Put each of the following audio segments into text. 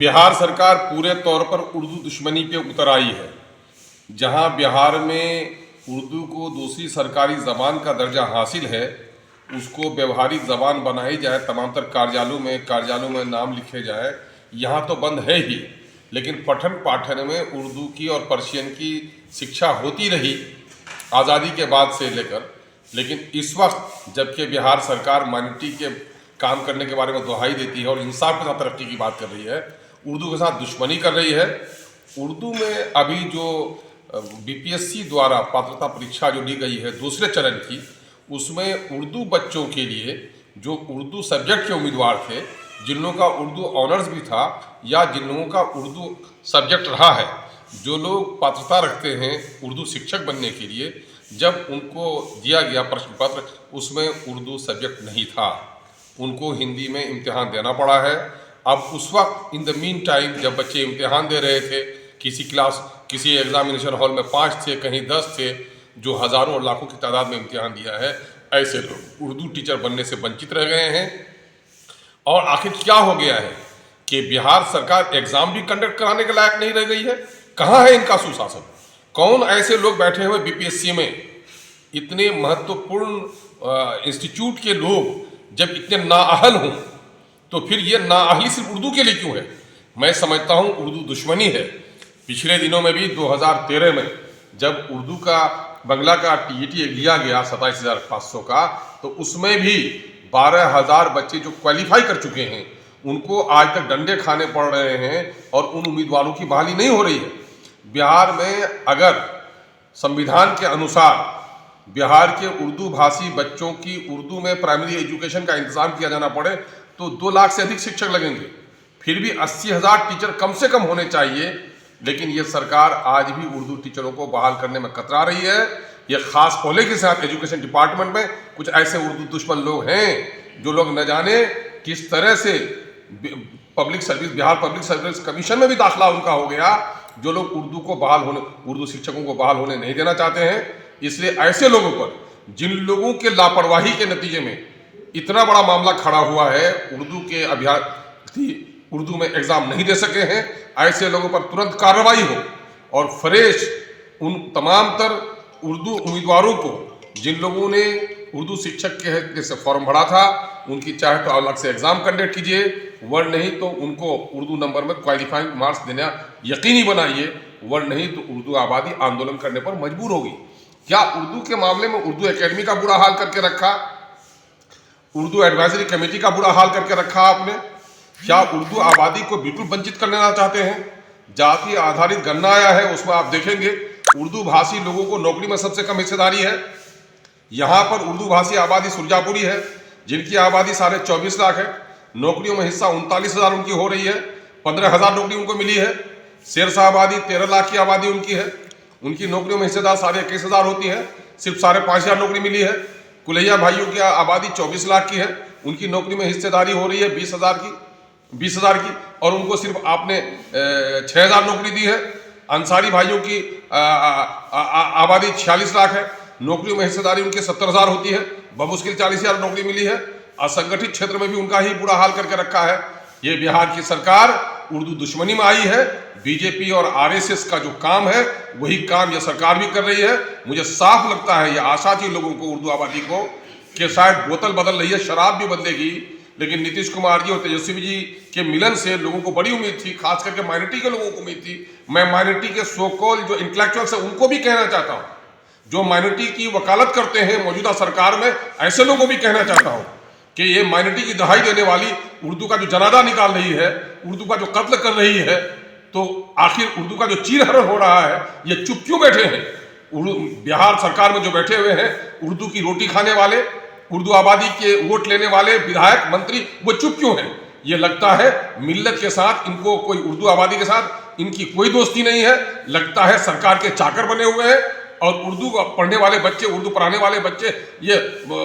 बिहार सरकार पूरे तौर पर उर्दू दुश्मनी पे उतर आई है। जहां बिहार में उर्दू को दूसरी सरकारी ज़बान का दर्जा हासिल है, उसको व्यवहारिक ज़बान बनाई जाए, तमाम तर कार्यालयों में नाम लिखे जाए, यहाँ तो बंद है ही, लेकिन पठन पाठन में उर्दू की और पर्शियन की शिक्षा होती रही आज़ादी के बाद से लेकर। लेकिन इस वक्त जबकि बिहार सरकार माइनॉरिटी के काम करने के बारे में दुहाई देती है और इंसाफ के साथ तरक्की की बात कर रही है, उर्दू के साथ दुश्मनी कर रही है। उर्दू में अभी जो बीपीएससी द्वारा पात्रता परीक्षा जो ली गई है दूसरे चरण की, उसमें उर्दू बच्चों के लिए जो उर्दू सब्जेक्ट के उम्मीदवार थे, जिन लोगों का उर्दू ऑनर्स भी था या जिन लोगों का उर्दू सब्जेक्ट रहा है, जो लोग पात्रता रखते हैं उर्दू शिक्षक बनने के लिए, जब उनको दिया गया प्रश्न पत्र उसमें उर्दू सब्जेक्ट नहीं था, उनको हिंदी में इम्तिहान देना पड़ा है। अब उस वक्त इन द मीन टाइम जब बच्चे इम्तिहान दे रहे थे, किसी एग्जामिनेशन हॉल में 5 थे, कहीं 10 थे, जो हज़ारों और लाखों की तादाद में इम्तिहान दिया है, ऐसे लोग उर्दू टीचर बनने से वंचित रह गए हैं। और आखिर क्या हो गया है कि बिहार सरकार एग्जाम भी कंडक्ट कराने के लायक नहीं रह गई है। कहाँ है इनका सुशासन? कौन ऐसे लोग बैठे हुए बीपीएससी में, इतने महत्वपूर्ण इंस्टीट्यूट के लोग जब इतने नाअहल हों, तो फिर ये नाअहली सिर्फ उर्दू के लिए क्यों है? मैं समझता हूँ उर्दू दुश्मनी है। पिछले दिनों में भी 2013 में जब उर्दू का बंगला का टीईटी लिया गया 27,500 का, तो उसमें भी 12,000 बच्चे जो क्वालिफाई कर चुके हैं उनको आज तक डंडे खाने पड़ रहे हैं और उन उम्मीदवारों की बहाली नहीं हो रही है। बिहार में अगर संविधान के अनुसार बिहार के उर्दू भाषी बच्चों की उर्दू में प्राइमरी एजुकेशन का इंतजाम किया जाना पड़े तो 2 लाख से अधिक शिक्षक लगेंगे, फिर भी 80,000 टीचर कम से कम होने चाहिए। लेकिन ये सरकार आज भी उर्दू टीचरों को बहाल करने में कतरा रही है। ये खास पहले के साथ एजुकेशन डिपार्टमेंट में कुछ ऐसे उर्दू दुश्मन लोग हैं जो लोग न जाने किस तरह से बिहार पब्लिक सर्विस कमीशन में भी दाखिला उनका हो गया, जो लोग उर्दू शिक्षकों को बहाल होने नहीं देना चाहते हैं। इसलिए ऐसे लोगों पर, जिन लोगों के लापरवाही के नतीजे में इतना बड़ा मामला खड़ा हुआ है, उर्दू के अभ्यर्थी उर्दू में एग्जाम नहीं दे सके हैं, ऐसे लोगों पर तुरंत कार्रवाई हो और फ्रेश उन तमाम तर उर्दू उम्मीदवारों को, जिन लोगों ने उर्दू शिक्षक के हैसियत से फॉर्म भरा था, उनकी चाहे तो अलग से एग्जाम कंडक्ट कीजिए, वर्ण नहीं तो उनको उर्दू नंबर में क्वालिफाइंग मार्क्स देना यकीनी बनाइए, वर्ण नहीं तो उर्दू आबादी आंदोलन करने पर मजबूर होगी। क्या उर्दू के मामले में उर्दू एकेडमी का बुरा हाल करके रखा, उर्दू एडवाइजरी कमेटी का बुरा हाल करके रखा आपने? क्या उर्दू आबादी को बिल्कुल वंचित कर लेना चाहते हैं? जाति आधारित गणना आया है, उसमें आप देखेंगे उर्दू भाषी लोगों को नौकरी में सबसे कम हिस्सेदारी है। यहाँ पर उर्दू भाषी आबादी सुरजापुरी है, जिनकी आबादी 24.5 लाख है, नौकरियों में हिस्सा 39,000 उनकी हो रही है, 15,000 नौकरी उनको मिली है। शेरशाह आबादी 13 लाख की आबादी उनकी है, उनकी नौकरियों में हिस्सेदार 21,500 होती है, सिर्फ 5,500 नौकरी मिली है। कुलैया भाइयों की आबादी 24 लाख की है, उनकी नौकरी में हिस्सेदारी हो रही है 20,000 की, और उनको सिर्फ आपने 6,000 नौकरी दी है। अंसारी भाइयों की आबादी 46 लाख है, नौकरियों में हिस्सेदारी उनकी 70,000 होती है, बमुश्किल 40,000 नौकरी मिली है। असंगठित क्षेत्र में भी उनका ही बुरा हाल करके रखा है। ये बिहार की सरकार उर्दू दुश्मनी में आई है। बीजेपी और आरएसएस का जो काम है वही काम यह सरकार भी कर रही है। मुझे साफ लगता है, यह आशा थी लोगों को, उर्दू आबादी को, कि शायद बोतल बदल रही है, शराब भी बदलेगी, लेकिन नीतीश कुमार जी और तेजस्वी जी के मिलन से लोगों को बड़ी उम्मीद थी, खास करके माइनॉरिटी के लोगों को उम्मीद थी। मैं माइनॉरिटी के सो कॉल्ड जो इंटेलेक्चुअल्स है उनको भी कहना चाहता हूँ, जो माइनॉरिटी की वकालत करते हैं मौजूदा सरकार में, ऐसे लोगों को भी कहना चाहता हूँ कि ये माइनॉरिटी की दहाई देने वाली उर्दू का जो जनादा निकाल रही है, उर्दू का जो कत्ल कर रही है, तो आखिर उर्दू का जो चीरहरण हो रहा है, ये चुप क्यों बैठे हैं? बिहार सरकार में जो बैठे हुए हैं उर्दू की रोटी खाने वाले, उर्दू आबादी के वोट लेने वाले विधायक मंत्री, वो चुप क्यों हैं? ये लगता है मिल्लत के साथ इनको कोई, उर्दू आबादी के साथ इनकी कोई दोस्ती नहीं है। लगता है सरकार के चाकर बने हुए हैं और उर्दू पढ़ने वाले बच्चे, उर्दू पढ़ाने वाले बच्चे ये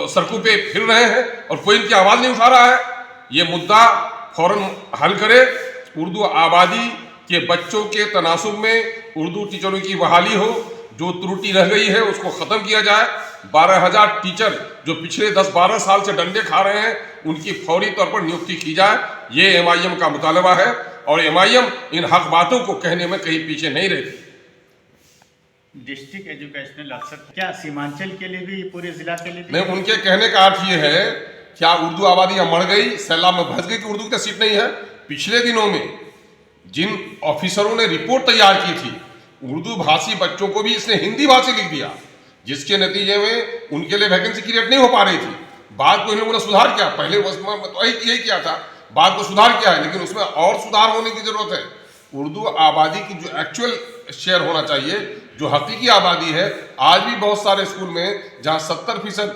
सड़कों पे फिर रहे हैं और कोई इनकी आवाज़ नहीं उठा रहा है। ये मुद्दा फौरन हल करे। उर्दू आबादी के बच्चों के तनासुब में उर्दू टीचरों की बहाली हो, जो त्रुटि रह गई है उसको ख़त्म किया जाए। 12,000 टीचर जो पिछले 10-12 साल से डंडे खा रहे हैं उनकी फौरी तौर पर नियुक्ति की जाए। ये एमआईएम का मुतालबा है और एमआईएम इन हक बातों को कहने में कहीं पीछे नहीं रहती। डिस्ट्रिक्ट एजुकेशनल अफसर क्या सीमांचल के लिए भी, पूरे जिला के लिए भी? नहीं, उनके कहने का अर्थ ये है, क्या उर्दू आबादी यहाँ मर गई, सैलाब में भस गई कि उर्दू की सीट नहीं है? पिछले दिनों में जिन ऑफिसरों ने रिपोर्ट तैयार की थी, उर्दू भाषी बच्चों को भी इसने हिंदी भाषी लिख दिया, जिसके नतीजे में उनके लिए वैकेंसी क्रिएट नहीं हो पा रही थी। बाद को इन लोगों ने सुधार किया, पहले तो यही किया था, बाद को सुधार किया है, लेकिन उसमें और सुधार होने की जरूरत है। उर्दू आबादी की जो एक्चुअल शेयर होना चाहिए, जो हकीकी आबादी है, आज भी बहुत सारे स्कूल में जहाँ 70%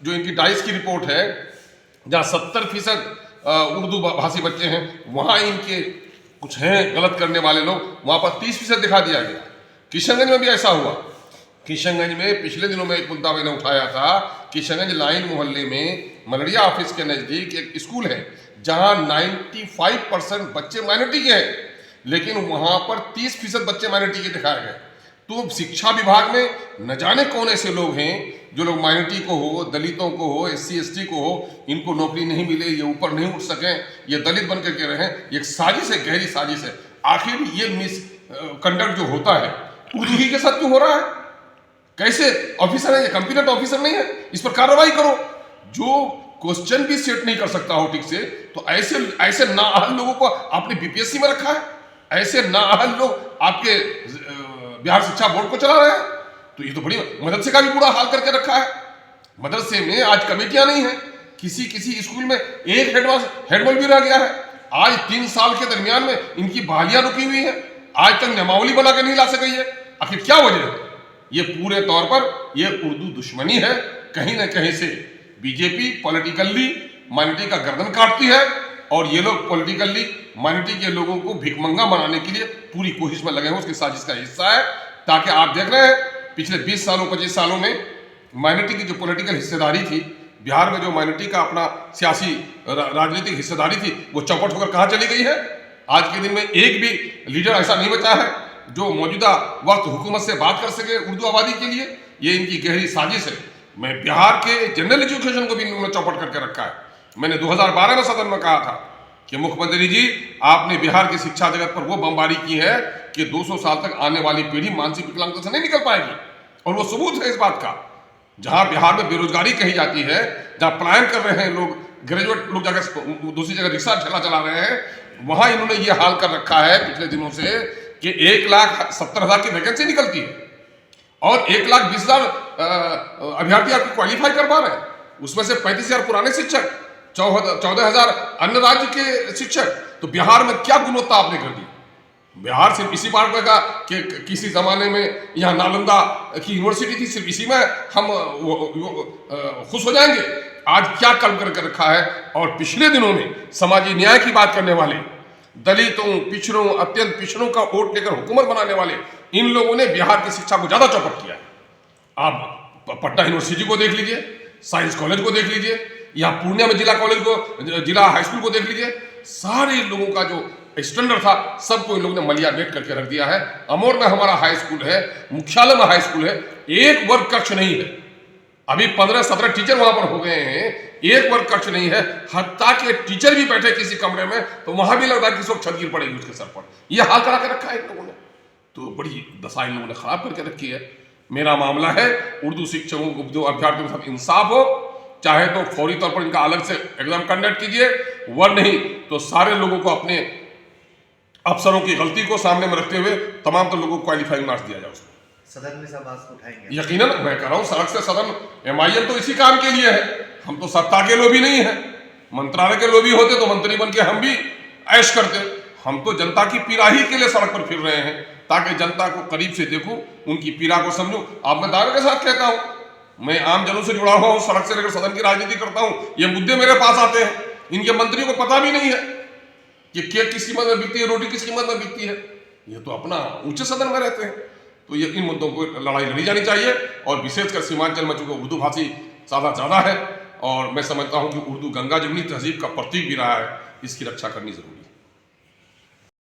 जो इनकी डाइस की रिपोर्ट है, जहाँ 70% उर्दू भाषी बच्चे हैं, वहाँ इनके कुछ हैं गलत करने वाले लोग, वहाँ पर 30% दिखा दिया गया। किशनगंज में भी ऐसा हुआ। किशनगंज में पिछले दिनों में एक मुद्दा मैंने उठाया था। किशनगंज लाइन मोहल्ले में मलड़िया ऑफिस के नज़दीक एक स्कूल है जहाँ 95% बच्चे माइनॉरिटी के हैं, लेकिन वहाँ पर 30% बच्चे माइनॉरिटी के दिखाए गए। तो शिक्षा विभाग में न जाने कौन ऐसे लोग हैं जो लोग माइनॉरिटी को हो, दलितों को हो, SC ST को हो, इनको नौकरी नहीं मिले, ये ऊपर नहीं उठ सकें, ये दलित बन करके रहें। एक साजिश है, गहरी साजिश है। आखिर ये मिस कंडक्ट जो होता है उर्दू ही के साथ क्यों हो रहा है? कैसे ऑफिसर है ये? कॉम्पिटेंट ऑफिसर नहीं है? इस पर कार्रवाई करो। जो क्वेश्चन भी सेट नहीं कर सकता हो ठीक से, तो ऐसे नाअहल लोगों को आपने BPSC में रखा है, ऐसे नाअहल लोग आपके बिहार शिक्षा बोर्ड को चला रहे हैं। तो ये तो बड़ी मदरसे का भी बुरा हाल करके रखा है। मदरसे में आज कमेटियां नहीं है, किसी स्कूल में एक हेडमास्टर भी रह गया है। आज 3 साल के दरमियान में इनकी बहालियां रुकी हुई है, आज तक नियमावली बना के नहीं ला सकी है। आखिर क्या वजह है? ये पूरे तौर पर ये उर्दू दुश्मनी है। कहीं ना कहीं से बीजेपी पॉलिटिकली माइनॉरिटी का गर्दन काटती है और ये लोग पॉलिटिकली माइनॉरिटी के लोगों को भिखमंगा बनाने के लिए पूरी कोशिश में लगे हैं। उसकी साजिश का हिस्सा है, ताकि आप देख रहे हैं पिछले 20 सालों 25 सालों में माइनॉरिटी की जो पॉलिटिकल हिस्सेदारी थी बिहार में, जो माइनॉरिटी का अपना सियासी राजनीतिक हिस्सेदारी थी, वो चौपट होकर कहाँ चली गई है? आज के दिन में एक भी लीडर ऐसा नहीं बचा है जो मौजूदा वक्त हुकूमत से बात कर सके उर्दू आबादी के लिए। ये इनकी गहरी साजिश है। मैं बिहार के जनरल एजुकेशन को भी इन्होंने चौपट करके रखा है। मैंने 2012 में सदन में कहा था कि मुख्यमंत्री जी, आपने बिहार की शिक्षा जगत पर वो बमबारी की है कि 200 साल तक आने वाली पीढ़ी मानसिक विकलांगता से नहीं निकल पाएगी। और वो सबूत है इस बात का। जहां बिहार में बेरोजगारी कही जाती है, जहां पलायन कर रहे हैं लोग, ग्रेजुएट लोग जाकर दूसरी जगह रिक्शा ठेला चला रहे हैं, वहां इन्होंने ये हाल कर रखा है पिछले दिनों से कि 1,70,000 की वैकेंसी निकलती है और 1,20,000 अभ्यर्थी आपको क्वालिफाई कर पा रहे हैं। उसमें से 35,000 पुराने शिक्षक, 14,000 अन्य राज्य के शिक्षक। तो बिहार में क्या गुणवत्ता आपने कर दी? बिहार सिर्फ इसी बात का कि किसी जमाने में यहाँ नालंदा की यूनिवर्सिटी थी, सिर्फ इसी में हम खुश हो जाएंगे। आज क्या कल करके रखा है। और पिछले दिनों में समाजी न्याय की बात करने वाले, दलितों, पिछड़ों, अत्यंत पिछड़ों का वोट लेकर हुकूमत बनाने वाले इन लोगों ने बिहार की शिक्षा को ज्यादा चौपट किया है। आप पटना यूनिवर्सिटी को देख लीजिए, साइंस कॉलेज को देख लीजिए, यहाँ पूर्णिया में जिला कॉलेज को, जिला हाई स्कूल को देख लीजिए। सारे लोगों का जो स्टैंडर्ड था सबको इन लोगों ने मलिया बेट करके रख दिया है। अमोर में हमारा हाई स्कूल है, मुख्यालय में हाई स्कूल है, एक वर्ग कक्ष नहीं है। अभी 15-17 टीचर वहां पर हो गए हैं, एक वर्ग कक्ष नहीं है। हत्ता के टीचर भी बैठे किसी कमरे में तो वहां भी लगता है कि छत गिर पड़ेगी उसके सर पर। यह हाल करा के रखा है इन लोगों ने। तो बड़ी दशा इन लोगों ने खराब करके रखी है। मेरा मामला है उर्दू शिक्षकों को, जो अभ्यर्थियों के साथ इंसाफ हो, चाहे तो फौरी तौर पर इनका अलग से एग्जाम कंडक्ट कीजिए, वर नहीं तो सारे लोगों को, अपने अफसरों की गलती को सामने में रखते हुए तमाम तो लोगों को क्वालिफाइंग मार्क्स दिया जाए। उसमें सदन में सब बात उठाएंगे। यकीनन मैं कह रहा हूं, सड़क से सदन, एमआईएम तो इसी काम के लिए है। हम तो सत्ता के लोभी नहीं है। मंत्रालय के लोभी होते तो मंत्री बन के हम भी ऐश करते। हम तो जनता की पीड़ा ही के लिए सड़क पर फिर रहे हैं, ताकि जनता को करीब से देखूं, उनकी पीड़ा को समझूं। अब मैं दावे के साथ कहता हूं, मैं आम जनों से जुड़ा हुआ हूं, सड़क से लेकर सदन की राजनीति करता हूं। ये मुद्दे मेरे पास आते हैं, इनके मंत्रियों को पता भी नहीं है कि केक किस कीमत में बिकती है, रोटी किस कीमत में बिकती है। ये तो अपना ऊंचे सदन में रहते हैं। तो ये इन मुद्दों को लड़ाई लड़ी जानी चाहिए। और विशेषकर सीमांचल में चूंकि उर्दू भाषी ज़्यादा है, और मैं समझता हूं कि उर्दू गंगा जमुनी तहजीब का प्रतीक भी रहा है, इसकी रक्षा करनी जरूरी है।